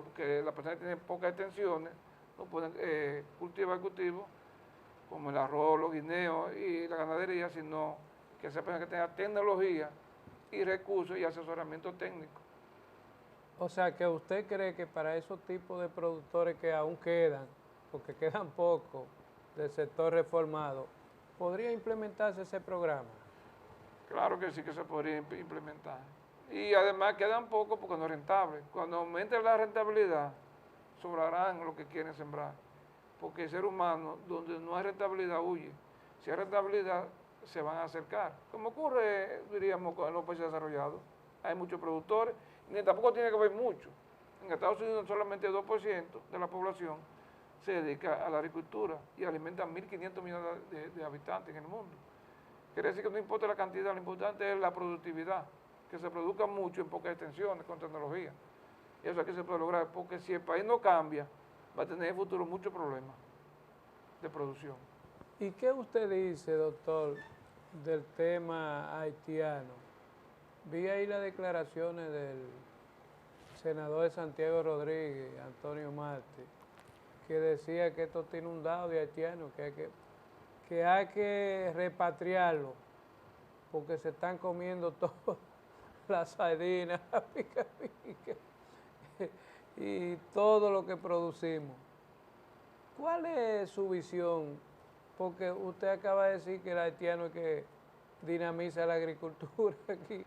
las personas que tienen pocas extensiones no pueden cultivar cultivos como el arroz, los guineos y la ganadería, sino que esa persona que tenga tecnología y recursos y asesoramiento técnico. O sea, que usted cree que para esos tipos de productores que aún quedan, porque quedan pocos del sector reformado, ¿podría implementarse ese programa? Claro que sí que se podría implementar. Y además quedan pocos porque no es rentable. Cuando aumente la rentabilidad, sobrarán los que quieren sembrar. Porque el ser humano, donde no hay rentabilidad, huye. Si hay rentabilidad, se van a acercar. Como ocurre, diríamos, en los países desarrollados. Hay muchos productores, ni tampoco tiene que haber mucho. En Estados Unidos solamente el 2% de la población se dedica a la agricultura y alimenta a 1.500 millones de habitantes en el mundo. Quiere decir que no importa la cantidad, lo importante es la productividad, que se produzca mucho en pocas extensiones con tecnología. Y eso aquí se puede lograr, porque si el país no cambia, va a tener en el futuro muchos problemas de producción. ¿Y qué usted dice, doctor, del tema haitiano? Vi ahí las declaraciones del senador de Santiago Rodríguez, Antonio Marte, que decía que esto está inundado de haitianos, que hay que repatriarlo, porque se están comiendo todas las sardinas, pica, pica, y todo lo que producimos. ¿Cuál es su visión? Porque usted acaba de decir que el haitiano es que dinamiza la agricultura aquí.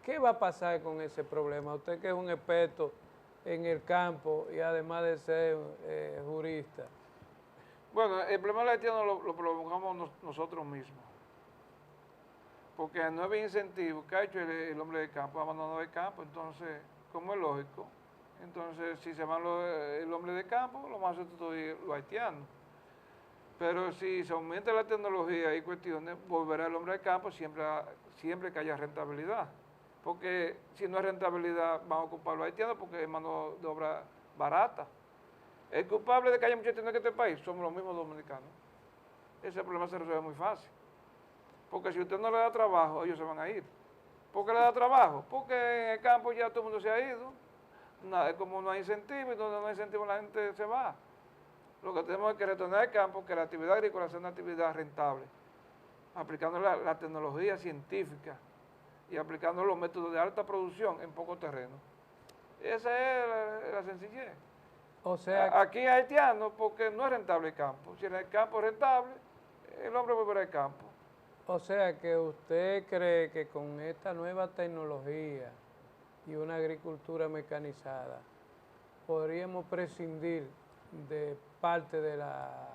¿Qué va a pasar con ese problema? Usted que es un experto en el campo y además de ser jurista. Bueno, el problema del haitiano lo provocamos nosotros mismos. Porque no había incentivo. ¿Qué ha hecho el hombre de campo? Abandonado el campo. Entonces, como es lógico, entonces si se van el hombre de campo, lo más sustituir los haitianos. Pero si se aumenta la tecnología y cuestiones, volverá el hombre de campo siempre que haya rentabilidad. Porque si no hay rentabilidad, van a ocupar los haitianos porque es mano de obra barata. El culpable de que haya mucha tienda en este país somos los mismos dominicanos. Ese problema se resuelve muy fácil. Porque si usted no le da trabajo, ellos se van a ir. ¿Por qué le da trabajo? Porque en el campo ya todo el mundo se ha ido. Nada, como no hay incentivo y donde no hay incentivo la gente se va. Lo que tenemos es que retornar al campo, que la actividad agrícola sea una actividad rentable, aplicando la tecnología científica y aplicando los métodos de alta producción en poco terreno. Esa es la sencillez. O sea, Aquí hay haitianos porque no es rentable el campo. Si en el campo es rentable, el hombre volverá al campo. o sea que usted cree que con esta nueva tecnología y una agricultura mecanizada podríamos prescindir de parte de la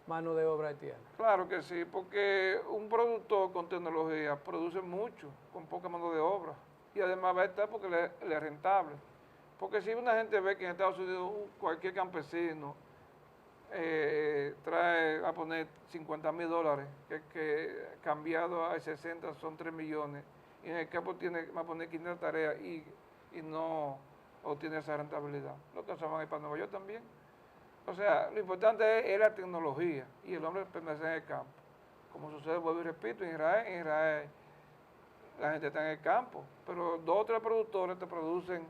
mano de obra haitiana. Claro que sí, porque un productor con tecnología produce mucho con poca mano de obra y además va a estar porque le es rentable. Porque si una gente ve que en Estados Unidos cualquier campesino trae a poner $50,000, que cambiado a 60 son 3 millones, y en el campo va a poner 500 tareas y no obtiene esa rentabilidad. Los que se van a ir para Nueva York también. O sea, lo importante es la tecnología y el hombre permanece en el campo. Como sucede, vuelvo y repito, en Israel la gente está en el campo, pero 2 o 3 productores te producen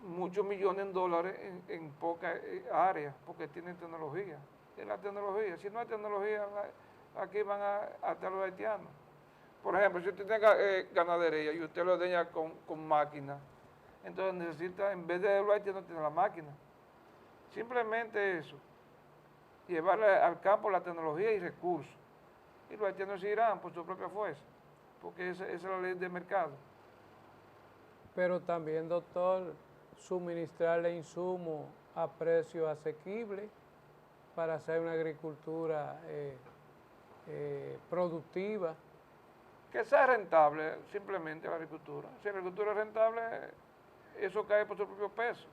muchos millones de dólares en poca área, porque tienen tecnología. Es la tecnología. Si no hay tecnología, aquí van a estar los haitianos. Por ejemplo, si usted tiene ganadería y usted lo ordeña con máquina, entonces necesita, en vez de los haitianos, tener la máquina. Simplemente eso, llevarle al campo la tecnología y recursos. Y los haitianos se irán por su propia fuerza, porque esa es la ley del mercado. Pero también, doctor, suministrarle insumos a precio asequible para hacer una agricultura productiva. Que sea rentable simplemente la agricultura. Si la agricultura es rentable, eso cae por su propio peso.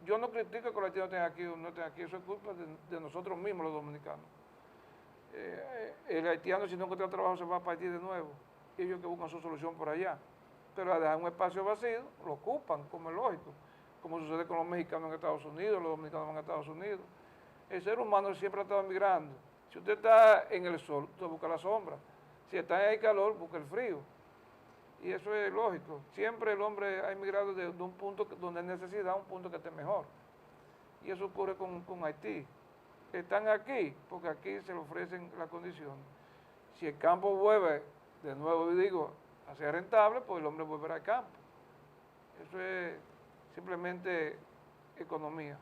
Yo no critico que los haitianos estén aquí o no estén aquí, eso es culpa de nosotros mismos los dominicanos. El haitiano, si no encuentra trabajo, se va a partir de nuevo. Ellos que buscan su solución por allá. Pero al dejar un espacio vacío, lo ocupan, como es lógico. Como sucede con los mexicanos en Estados Unidos, los dominicanos en Estados Unidos. El ser humano siempre ha estado migrando. Si usted está en el sol, usted busca la sombra. Si está en el calor, busca el frío. Y eso es lógico. Siempre el hombre ha emigrado de un punto donde hay necesidad a un punto que esté mejor. Y eso ocurre con Haití. Están aquí porque aquí se le ofrecen las condiciones. Si el campo vuelve, de nuevo digo, a ser rentable, pues el hombre volverá al campo. Eso es simplemente economía.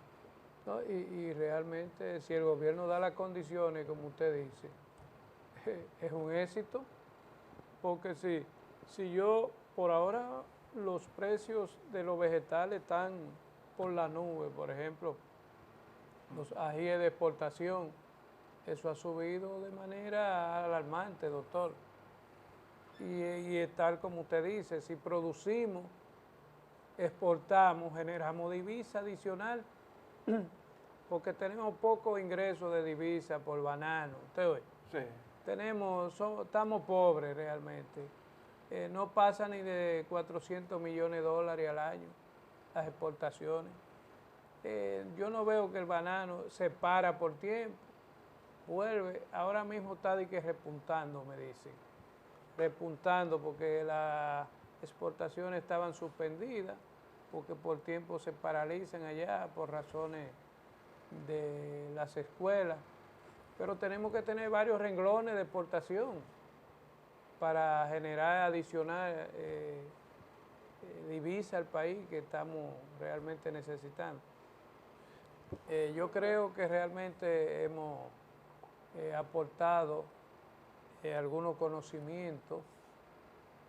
¿No? Y realmente, si el gobierno da las condiciones, como usted dice, es un éxito, porque si yo, por ahora, los precios de los vegetales están por la nube, por ejemplo, los ajíes de exportación, eso ha subido de manera alarmante, doctor. Y es tal como usted dice, si producimos, exportamos, generamos divisa adicional, porque tenemos poco ingreso de divisa por banano, ¿usted oye? Sí. Estamos pobres realmente. No pasa ni de 400 millones de dólares al año las exportaciones. Yo no veo que el banano se para por tiempo, vuelve, ahora mismo está de que repuntando, me dicen, repuntando porque las exportaciones estaban suspendidas, porque por tiempo se paralizan allá por razones de las escuelas, pero tenemos que tener varios renglones de exportación para generar adicional divisa al país que estamos realmente necesitando. Yo creo que realmente hemos aportado algunos conocimientos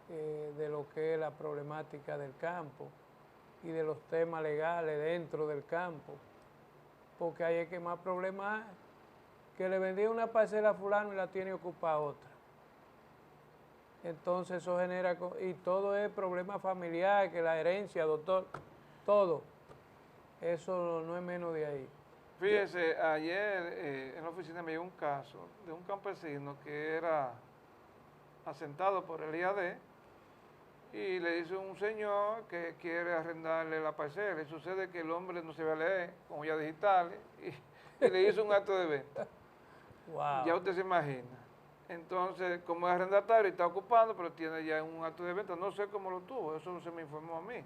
de lo que es la problemática del campo y de los temas legales dentro del campo, porque hay que más problemas que le vendí una parcela a fulano y la tiene ocupada otra. Entonces eso genera, y todo es problema familiar, que la herencia, doctor, todo. Eso no es menos de ahí. Fíjese, ayer en la oficina me llegó un caso de un campesino que era asentado por el IAD y le dice un señor que quiere arrendarle la parcela. Y sucede que el hombre no se va a leer, con huellas digitales, y le hizo un acto de venta. Wow. Ya usted se imagina. Entonces, como es arrendatario y está ocupando, pero tiene ya un acto de venta, no sé cómo lo tuvo, eso no se me informó a mí.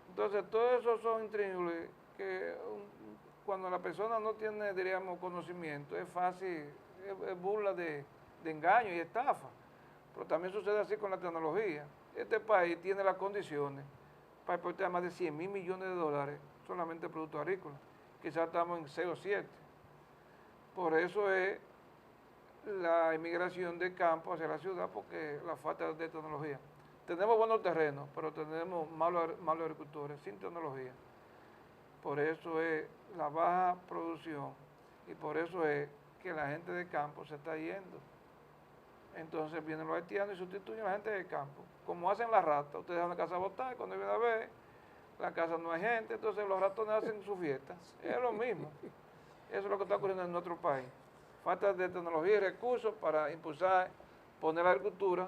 Entonces, todo eso son intríngulis que cuando la persona no tiene, diríamos, conocimiento, es fácil, es burla de engaño y estafa. Pero también sucede así con la tecnología. Este país tiene las condiciones para exportar más de 100 mil millones de dólares solamente productos agrícolas. Quizás estamos en 6 o 7. Por eso es la inmigración del campo hacia la ciudad, porque la falta de tecnología. Tenemos buenos terrenos, pero tenemos malos agricultores sin tecnología. Por eso es la baja producción y por eso es que la gente del campo se está yendo. Entonces vienen los haitianos y sustituyen a la gente del campo. Como hacen las ratas, ustedes dejan la casa botada y cuando vienen a ver, la casa no hay gente, entonces los ratones hacen su fiesta. Es lo mismo. Eso es lo que está ocurriendo en nuestro país. Falta de tecnología y recursos para impulsar, poner la agricultura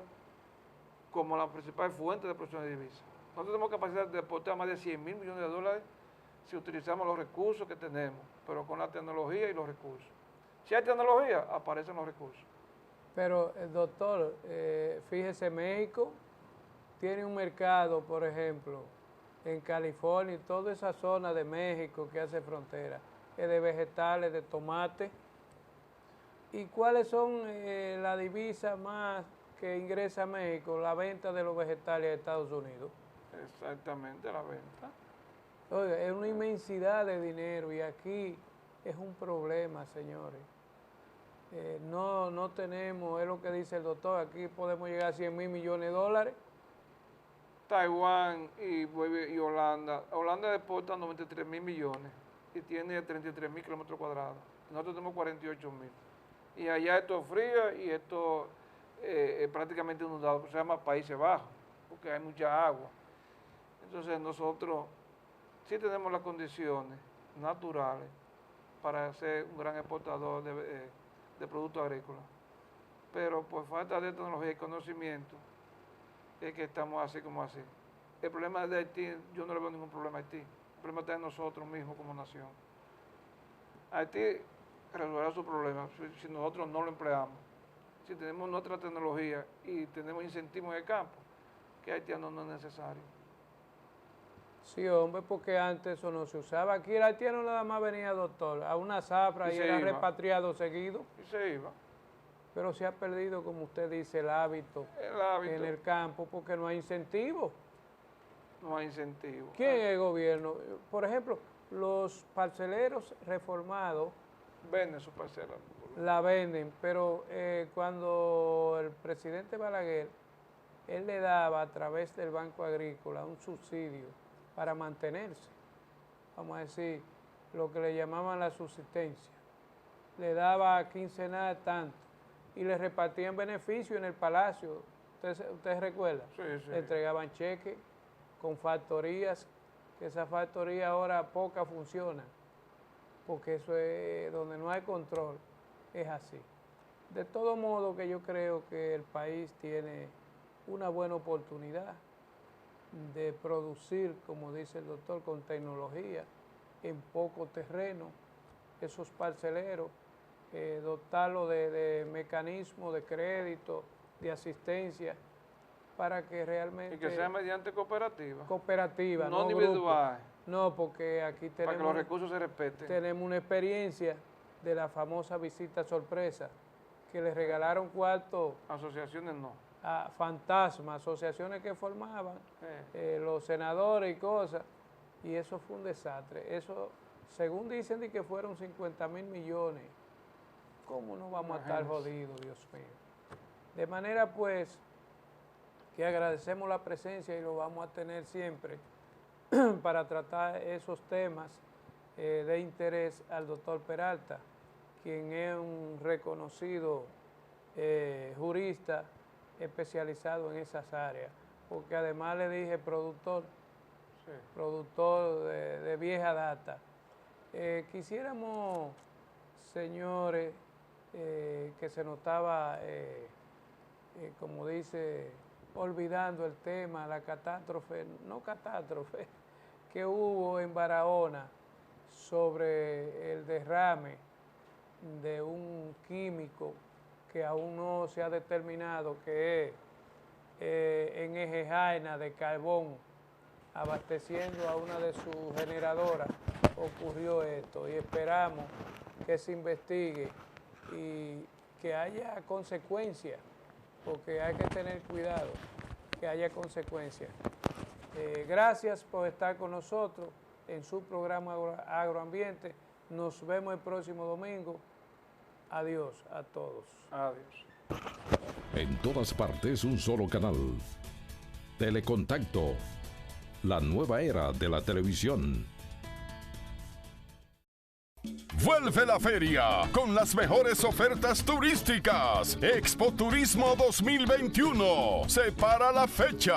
como la principal fuente de producción de divisas. Nosotros tenemos capacidad de exportar más de 100 mil millones de dólares si utilizamos los recursos que tenemos, pero con la tecnología y los recursos. Si hay tecnología, aparecen los recursos. Pero, doctor, fíjese, México tiene un mercado, por ejemplo, en California y toda esa zona de México que hace frontera, de vegetales, de tomate. ¿Y cuáles son las divisas más que ingresa a México? La venta de los vegetales a Estados Unidos. Exactamente, la venta. Oiga, es una inmensidad de dinero y aquí es un problema, señores. No tenemos, es lo que dice el doctor, aquí podemos llegar a 100 mil millones de dólares. Taiwán y Holanda. Holanda exporta 93 mil millones y tiene 33 mil kilómetros cuadrados. Nosotros tenemos 48 mil. Y allá esto es frío y esto es prácticamente inundado, se llama Países Bajos, porque hay mucha agua. Entonces nosotros sí tenemos las condiciones naturales para ser un gran exportador de productos agrícolas. Pero por falta de tecnología y conocimiento es que estamos así como así. El problema de Haití, yo no le veo ningún problema a Haití. El problema está en nosotros mismos como nación. Haití resolverá su problema si nosotros no lo empleamos. Si tenemos nuestra tecnología y tenemos incentivos en el campo, que haitiano no es necesario. Sí, hombre, porque antes eso no se usaba. Aquí el haitiano nada más venía, doctor, a una zafra y era repatriado seguido. Y se iba. Pero se ha perdido, como usted dice, el hábito en el campo porque no hay incentivo. No hay incentivo. ¿Quién es el gobierno? Por ejemplo, los parceleros reformados venden su parcela. La venden, pero cuando el presidente Balaguer, él le daba a través del Banco Agrícola un subsidio para mantenerse, vamos a decir, lo que le llamaban la subsistencia. Le daba quincenal tanto y le repartían beneficios en el palacio. ¿Ustedes recuerdan? Sí, sí. Le entregaban cheques con factorías, que esas factorías ahora pocas funcionan, porque eso es donde no hay control, es así. De todo modo que yo creo que el país tiene una buena oportunidad de producir, como dice el doctor, con tecnología, en poco terreno, esos parceleros, dotarlo de mecanismos de crédito, de asistencia, para que realmente... Y que sea mediante cooperativa. Cooperativa, no individual. No, porque aquí tenemos... Para que los recursos se respeten. Tenemos una experiencia de la famosa visita sorpresa, que le regalaron cuarto... Asociaciones no. A fantasmas, asociaciones que formaban, los senadores y cosas, y eso fue un desastre. Eso, según dicen, de que fueron 50 mil millones. ¿Cómo no vamos a estar jodidos, Dios mío? De manera, pues, que agradecemos la presencia y lo vamos a tener siempre para tratar esos temas de interés al doctor Peralta, quien es un reconocido jurista especializado en esas áreas, porque además le dije productor, sí, productor de vieja data. Quisiéramos, señores, que se notaba, como dice olvidando el tema, la catástrofe, no catástrofe, que hubo en Barahona sobre el derrame de un químico que aún no se ha determinado que es en Eje Jaina de carbón, abasteciendo a una de sus generadoras, ocurrió esto y esperamos que se investigue y que haya consecuencias, porque hay que tener cuidado, que haya consecuencias. Gracias por estar con nosotros en su programa Agroambiente. Nos vemos el próximo domingo. Adiós a todos. Adiós. En todas partes un solo canal. Telecontacto, la nueva era de la televisión. Vuelve la feria con las mejores ofertas turísticas. Expo Turismo 2021. Separa la fecha.